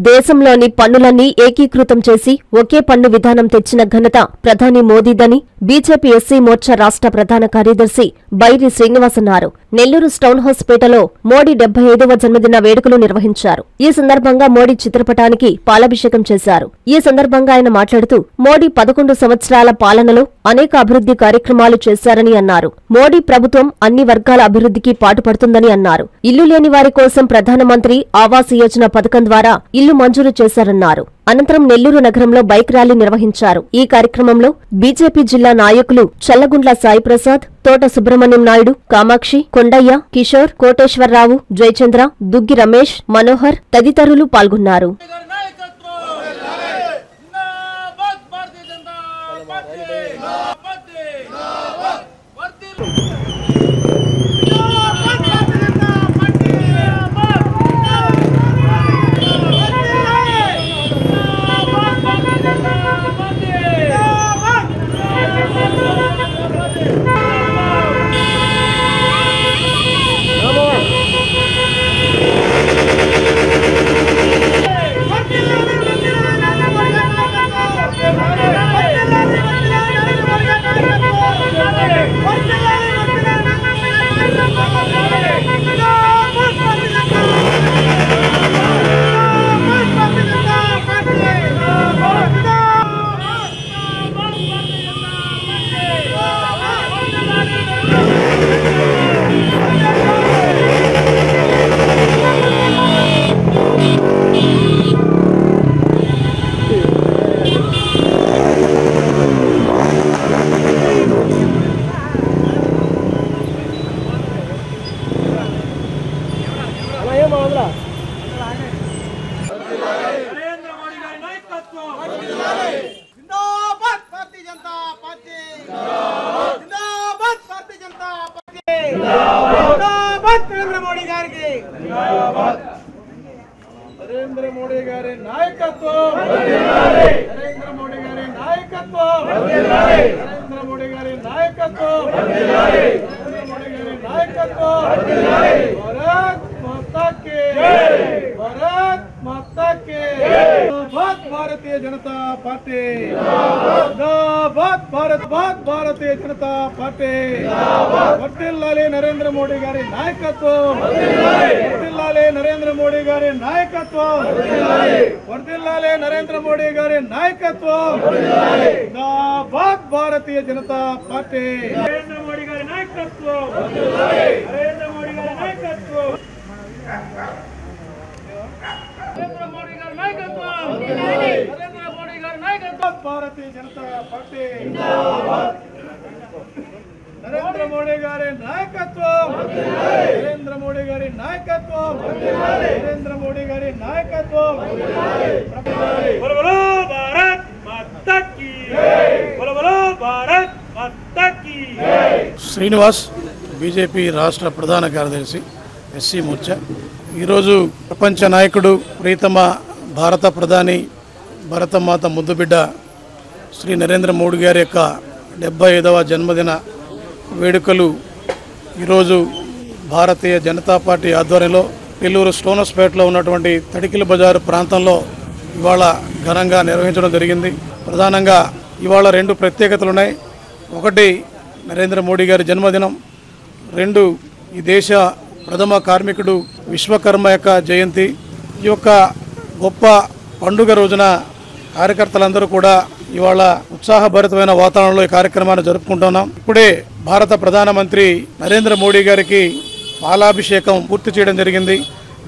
దేశంలోని పన్నులన్నీ ఏకీకృతం చేసి ఒకే పన్ను విధానం తెచ్చిన ఘనత ప్రధాని మోదీదని బీజేపీ ఎస్సీ మోర్చా రాష్ట్ర ప్రధాన కార్యదర్శి బైరి శ్రీనివాస్ అన్నారు. నెల్లూరు టౌన్ హౌస్ పేటలో మోడీ 75వ జన్మదిన వేడుకలు నిర్వహించారు. ఈ సందర్భంగా మోడీ చిత్రపటానికి పాలాభిషేకం చేశారు. ఈ సందర్భంగా ఆయన మాట్లాడుతూ మోడీ 11 సంవత్సరాల పాలనలో అనేక అభివృద్ధి కార్యక్రమాలు చేశారని అన్నారు. మోడీ ప్రభుత్వం అన్ని వర్గాల అభివృద్ధికి పాటుపడుతుందని అన్నారు. ఇల్లు లేని వారి కోసం ప్రధానమంత్రి ఆవాస్ యోజన పథకం ద్వారా ఇల్లు మంజూరు చేశారన్నారు. అనంతరం నెల్లూరు నగరంలో బైక్ ర్యాలీ నిర్వహించారు. ఈ కార్యక్రమంలో బీజేపీ జిల్లా నాయకులు చల్లగుండ్ల సాయిప్రసాద్, తోట సుబ్రహ్మణ్యం నాయుడు, కామాక్షి, కొండయ్య, కిషోర్, కోటేశ్వరరావు, జయచంద్ర, దుగ్గి రమేష్, మనోహర్ తదితరులు పాల్గొన్నారు. నరేంద్ర మోడీ గారి నాయకత్వం, నరేంద్ర మోడీ గారి నాయకత్వం, నరేంద్ర మోడీ గారి నాయకత్వం, నరేంద్ర మోడీ గారి నాయకత్వం. భారత్ మాతా కి జై, భారత్ మాతా కి జై. భారతీయ జనతా పార్టీ భారతీయ జనతా పార్టీ వర్ధిల్లాలి నరేంద్ర మోడీ గారి నాయకత్వం, వర్ధిల్లాలి నరేంద్ర మోడీ గారి నాయకత్వం, వర్ధిల్లాలి నరేంద్ర మోడీ గారి నాయకత్వం. భారతీయ జనతా పార్టీ నరేంద్ర మోడీ గారి నాయకత్వం, నరేంద్ర మోడీ గారి నాయకత్వం, నరేంద్ర మోడీ గారి నాయకత్వం, నరేంద్ర మోడీ గారి నాయకత్వం. భారతీయ జనతా పార్టీ నరేంద్ర మోడీ గారి నాయకత్వం, నరేంద్ర మోడీ గారి నాయకత్వం, నరేంద్ర మోడీ గారి నాయకత్వం. బోలో భారత్ మాతా కీ జై, బోలో భారత్ మాతా కీ జై. శ్రీనివాస్, బీజేపీ రాష్ట్ర ప్రధాన కార్యదర్శి, ఎస్సీ మోర్చా. ఈరోజు ప్రపంచ నాయకుడు, ప్రీతమ భారత ప్రధాని, భరతమాత ముద్దుబిడ్డ శ్రీ నరేంద్ర మోడీ గారి యొక్క 75వ జన్మదిన వేడుకలు ఈరోజు భారతీయ జనతా పార్టీ ఆధ్వర్యంలో నెల్లూరు స్టోనస్పేటలో ఉన్నటువంటి తడికిల బజారు ప్రాంతంలో ఇవాళ ఘనంగా నిర్వహించడం జరిగింది. ప్రధానంగా ఇవాళ 2 ప్రత్యేకతలు ఉన్నాయి. ఒకటి నరేంద్ర మోడీ గారి జన్మదినం, 2 ఈ దేశ ప్రథమ కార్మికుడు విశ్వకర్మ యొక్క జయంతి. ఈ యొక్క గొప్ప పండుగ రోజున కార్యకర్తలందరూ కూడా ఇవాళ ఉత్సాహభరితమైన వాతావరణంలో ఈ కార్యక్రమాన్ని జరుపుకుంటున్నాం. ఇప్పుడే భారత ప్రధానమంత్రి నరేంద్ర మోడీ గారికి పాలాభిషేకం పూర్తి చేయడం జరిగింది.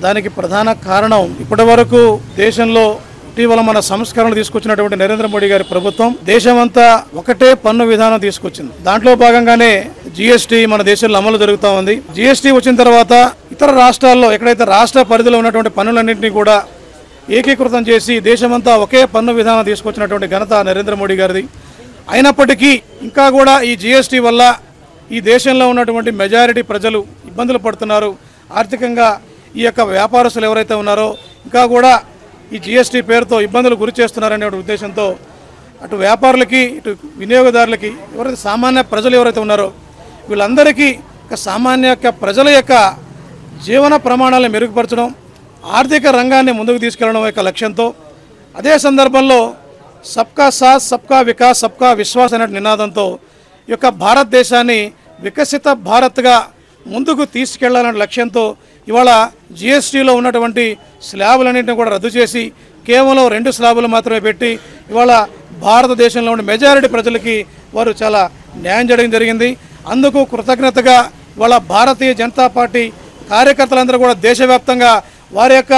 దానికి ప్రధాన కారణం ఇప్పటి వరకు దేశంలో ఇటీవల మన సంస్కరణలు తీసుకొచ్చినటువంటి నరేంద్ర మోడీ గారి ప్రభుత్వం దేశమంతా ఒకటే పన్ను విధానం తీసుకొచ్చింది. దాంట్లో భాగంగానే జీఎస్టీ మన దేశంలో అమలు జరుగుతూ ఉంది. జీఎస్టీ వచ్చిన తర్వాత ఇతర రాష్ట్రాల్లో ఎక్కడైతే రాష్ట్ర పరిధిలో ఉన్నటువంటి పన్నులన్నింటినీ కూడా ఏకీకృతం చేసి దేశమంతా ఒకే పన్ను విధానం తీసుకొచ్చినటువంటి ఘనత నరేంద్ర మోడీ గారిది. అయినప్పటికీ ఇంకా కూడా ఈ జీఎస్టీ వల్ల ఈ దేశంలో ఉన్నటువంటి మెజారిటీ ప్రజలు ఇబ్బందులు పడుతున్నారు. ఆర్థికంగా ఈ యొక్క వ్యాపారస్తులు ఎవరైతే ఉన్నారో ఇంకా కూడా ఈ జీఎస్టీ పేరుతో ఇబ్బందులు గురి చేస్తున్నారనే ఉద్దేశంతో అటు వ్యాపారులకి ఇటు వినియోగదారులకి ఎవరైతే సామాన్య ప్రజలు ఎవరైతే ఉన్నారో వీళ్ళందరికీ సామాన్య ప్రజల యొక్క జీవన ప్రమాణాలను మెరుగుపరచడం, ఆర్థిక రంగాన్ని ముందుకు తీసుకెళ్లడం యొక్క లక్ష్యంతో, అదే సందర్భంలో సబ్కా సాత్ సబ్కా వికాస్ సబ్కా విశ్వాస్ అనే నినాదంతో ఈ యొక్క భారతదేశాన్ని వికసిత భారత్గా ముందుకు తీసుకెళ్లాలనే లక్ష్యంతో ఇవాళ జిఎస్టీలో ఉన్నటువంటి స్లాబులన్నింటినీ కూడా రద్దు చేసి కేవలం 2 స్లాబులు మాత్రమే పెట్టి ఇవాళ భారతదేశంలో ఉన్న మెజారిటీ ప్రజలకి వారు చాలా న్యాయం చేయడం జరిగింది. అందుకు కృతజ్ఞతగా ఇవాళ భారతీయ జనతా పార్టీ కార్యకర్తలందరూ కూడా దేశవ్యాప్తంగా వారి యొక్క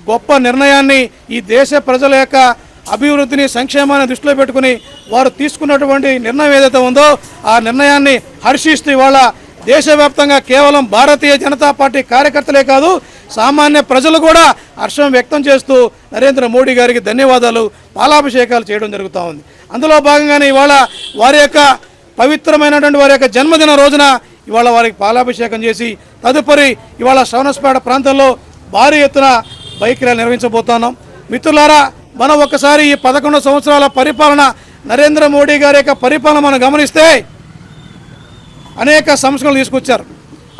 గొప్ప నిర్ణయాన్ని, ఈ దేశ ప్రజల యొక్క అభివృద్ధిని, సంక్షేమాన్ని దృష్టిలో పెట్టుకుని వారు తీసుకున్నటువంటి నిర్ణయం ఏదైతే ఉందో ఆ నిర్ణయాన్ని హర్షిస్తూ ఇవాళ దేశవ్యాప్తంగా కేవలం భారతీయ జనతా పార్టీ కార్యకర్తలే కాదు, సామాన్య ప్రజలు కూడా హర్షం వ్యక్తం చేస్తూ నరేంద్ర మోడీ గారికి ధన్యవాదాలు, పాలాభిషేకాలు చేయడం జరుగుతూ ఉంది. అందులో భాగంగానే ఇవాళ వారి యొక్క పవిత్రమైనటువంటి వారి యొక్క జన్మదిన రోజున ఇవాళ వారికి పాలాభిషేకం చేసి తదుపరి ఇవాళ శ్రవణస్పేట ప్రాంతంలో భారీ ఎత్తున బైక్ ర్యాలీ నిర్వహించబోతున్నాం. మిత్రులారా, మనం ఒక్కసారి ఈ 11 సంవత్సరాల పరిపాలన, నరేంద్ర మోడీ గారి యొక్క పరిపాలన మనం గమనిస్తే అనేక సంస్కరణలు తీసుకొచ్చారు,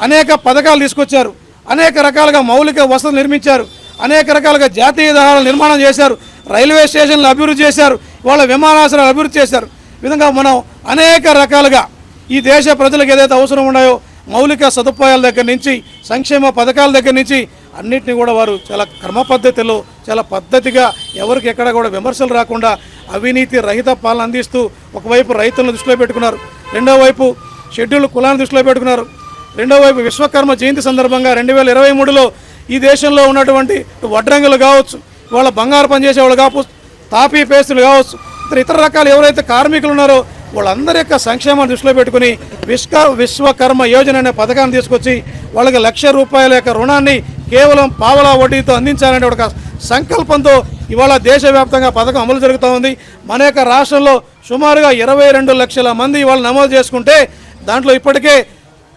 అనేక పథకాలు తీసుకొచ్చారు, అనేక రకాలుగా మౌలిక వసతులు నిర్మించారు, అనేక రకాలుగా జాతీయ రహదారుల నిర్మాణం చేశారు, రైల్వే స్టేషన్లు అభివృద్ధి చేశారు, ఇవాళ విమానాశ్రయాలు అభివృద్ధి చేశారు. ఈ విధంగా మనం అనేక రకాలుగా ఈ దేశ ప్రజలకు ఏదైతే అవసరం ఉన్నాయో మౌలిక సదుపాయాల దగ్గర నుంచి, సంక్షేమ పథకాల దగ్గర నుంచి అన్నింటినీ కూడా వారు చాలా క్రమ పద్ధతిలో, చాలా పద్ధతిగా, ఎవరికి ఎక్కడ కూడా విమర్శలు రాకుండా అవినీతి రహిత పాలన అందిస్తూ ఒకవైపు రైతులను దృష్టిలో పెట్టుకున్నారు, రెండో వైపు షెడ్యూల్ కులాన్ని దృష్టిలో పెట్టుకున్నారు, రెండో వైపు విశ్వకర్మ జయంతి సందర్భంగా 2023లో ఈ దేశంలో ఉన్నటువంటి వడ్రంగులు కావచ్చు, వాళ్ళ బంగారు పనిచేసే వాళ్ళు కావచ్చు, తాపీ పేస్తులు కావచ్చు, ఇతర రకాలు ఎవరైతే కార్మికులు ఉన్నారో వాళ్ళందరి యొక్క సంక్షేమాన్ని దృష్టిలో పెట్టుకుని విశ్వకర్మ యోజన అనే పథకాన్ని తీసుకొచ్చి వాళ్ళకి ₹1,00,000 యొక్క రుణాన్ని కేవలం పావలా వడ్డీతో అందించాలనే ఒక సంకల్పంతో ఇవాళ దేశవ్యాప్తంగా పథకం అమలు జరుగుతూ ఉంది. మన యొక్క రాష్ట్రంలో సుమారుగా 22 లక్షల మంది ఇవాళ నమోదు చేసుకుంటే దాంట్లో ఇప్పటికే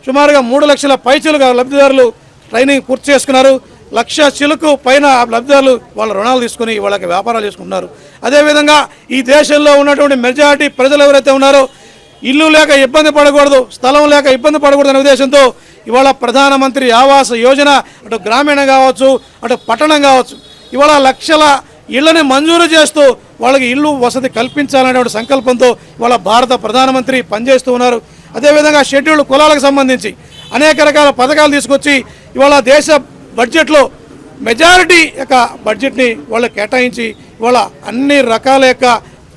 సుమారుగా 3 లక్షల పైచిలుగా లబ్ధిదారులు ట్రైనింగ్ పూర్తి చేసుకున్నారు. 1,00,000 చిలుకు పైన లబ్ధిదారులు వాళ్ళ రుణాలు తీసుకుని వాళ్ళకి వ్యాపారాలు చేసుకుంటున్నారు. అదేవిధంగా ఈ దేశంలో ఉన్నటువంటి మెజారిటీ ప్రజలు ఎవరైతే ఉన్నారో ఇల్లు లేక ఇబ్బంది పడకూడదు, స్థలం లేక ఇబ్బంది పడకూడదు అనే ఉద్దేశంతో ఇవాళ ప్రధానమంత్రి ఆవాస్ యోజన అటు గ్రామీణ కావచ్చు, అటు పట్టణం కావచ్చు, ఇవాళ లక్షల ఇళ్లని మంజూరు చేస్తూ వాళ్ళకి ఇల్లు వసతి కల్పించాలనే సంకల్పంతో ఇవాళ భారత ప్రధానమంత్రి పనిచేస్తూ ఉన్నారు. అదేవిధంగా షెడ్యూల్డ్ కులాలకు సంబంధించి అనేక రకాల పథకాలు తీసుకొచ్చి ఇవాళ దేశ బడ్జెట్లో మెజారిటీ యొక్క బడ్జెట్ని వాళ్ళకి కేటాయించి ఇవాళ అన్ని రకాల యొక్క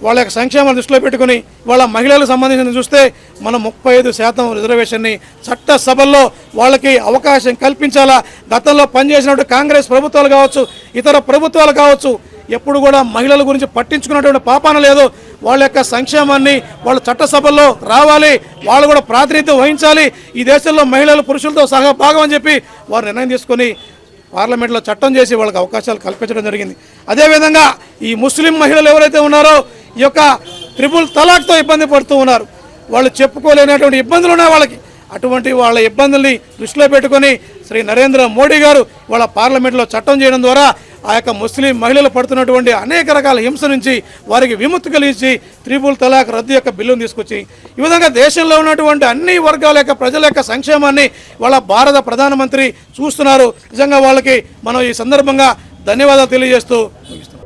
వాళ్ళ యొక్క సంక్షేమాన్ని దృష్టిలో పెట్టుకుని వాళ్ళ మహిళలకు సంబంధించిన చూస్తే మనం 35% రిజర్వేషన్ని చట్టసభల్లో వాళ్ళకి అవకాశం కల్పించాలా. గతంలో పనిచేసినటువంటి కాంగ్రెస్ ప్రభుత్వాలు కావచ్చు, ఇతర ప్రభుత్వాలు కావచ్చు, ఎప్పుడు కూడా మహిళల గురించి పట్టించుకున్నటువంటి పాపాన లేదు. వాళ్ళ యొక్క సంక్షేమాన్ని వాళ్ళు చట్టసభల్లో రావాలి, వాళ్ళు కూడా ప్రాతినిధ్యం వహించాలి, ఈ దేశంలో మహిళలు పురుషులతో సహా భాగం అని చెప్పి వారు నిర్ణయం తీసుకొని పార్లమెంట్లో చట్టం చేసి వాళ్ళకి అవకాశాలు కల్పించడం జరిగింది. అదేవిధంగా ఈ ముస్లిం మహిళలు ఎవరైతే ఉన్నారో ఈ యొక్క ట్రిపుల్ తలాక్తో ఇబ్బంది పడుతూ ఉన్నారు, వాళ్ళు చెప్పుకోలేనటువంటి ఇబ్బందులు ఉన్నాయి వాళ్ళకి. అటువంటి వాళ్ళ ఇబ్బందుల్ని దృష్టిలో పెట్టుకొని శ్రీ నరేంద్ర మోడీ గారు వాళ్ళ పార్లమెంట్లో చట్టం చేయడం ద్వారా ఆ యొక్క ముస్లిం మహిళలు పడుతున్నటువంటి అనేక రకాల హింస నుంచి వారికి విముక్తి కలిగించి ట్రిపుల్ తలాక్ రద్దు యొక్క బిల్లును తీసుకొచ్చి ఈ విధంగా దేశంలో ఉన్నటువంటి అన్ని వర్గాల యొక్క ప్రజల యొక్క సంక్షేమాన్ని వాళ్ళ భారత ప్రధానమంత్రి చూస్తున్నారు. నిజంగా వాళ్ళకి మనం ఈ సందర్భంగా ధన్యవాదాలు తెలియజేస్తూ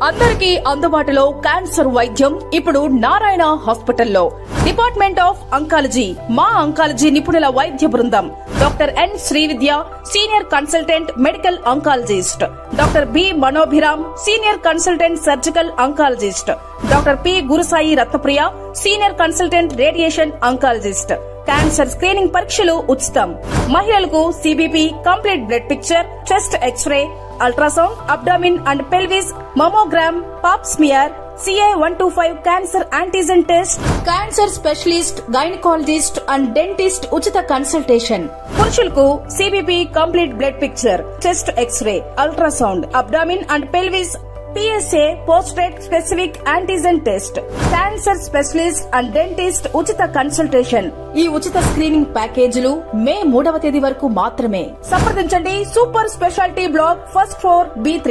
అందరికీ అందుబాటులో క్యాన్సర్ వైద్యం ఇప్పుడు నారాయణ హాస్పిటల్లో. డిపార్ట్మెంట్ ఆఫ్ అంకాలజీ, మా అంకాలజీ నిపుణుల వైద్య బృందం. Doctor N Srividya, senior consultant medical oncologist. Doctor B Manobhiram, senior consultant surgical oncologist. Doctor P Gurusai Ratnapriya, senior consultant radiation oncologist. Cancer screening పరీక్షలు ఉచితం. మహిళలకు CBP, complete blood picture, chest X ray, ultrasound, abdomen and pelvis, mammogram, pap smear, CA-125 cancer antigen test, cancer specialist, gynaecologist and dentist ఉచిత consultation. పురుషులకు CBP, complete blood picture, chest X ray, ultrasound, abdomen and pelvis, PSA పోస్ట్రేట్ specific antigen test, cancer specialist and dentist ఉచిత consultation. ఈ ఉచిత screening ప్యాకేజీలు మే 3వ తేదీ వరకు మాత్రమే. సంప్రదించండి super speciality block, first floor, B3.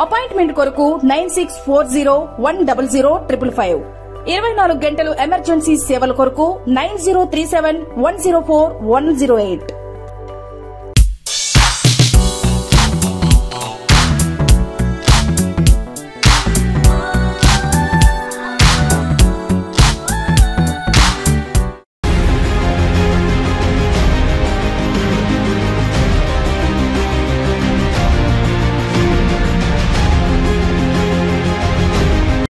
Appointment కొరకు 9640100555. 24 గంటలు ఎమర్జెన్సీ సేవల కొరకు 9037104108.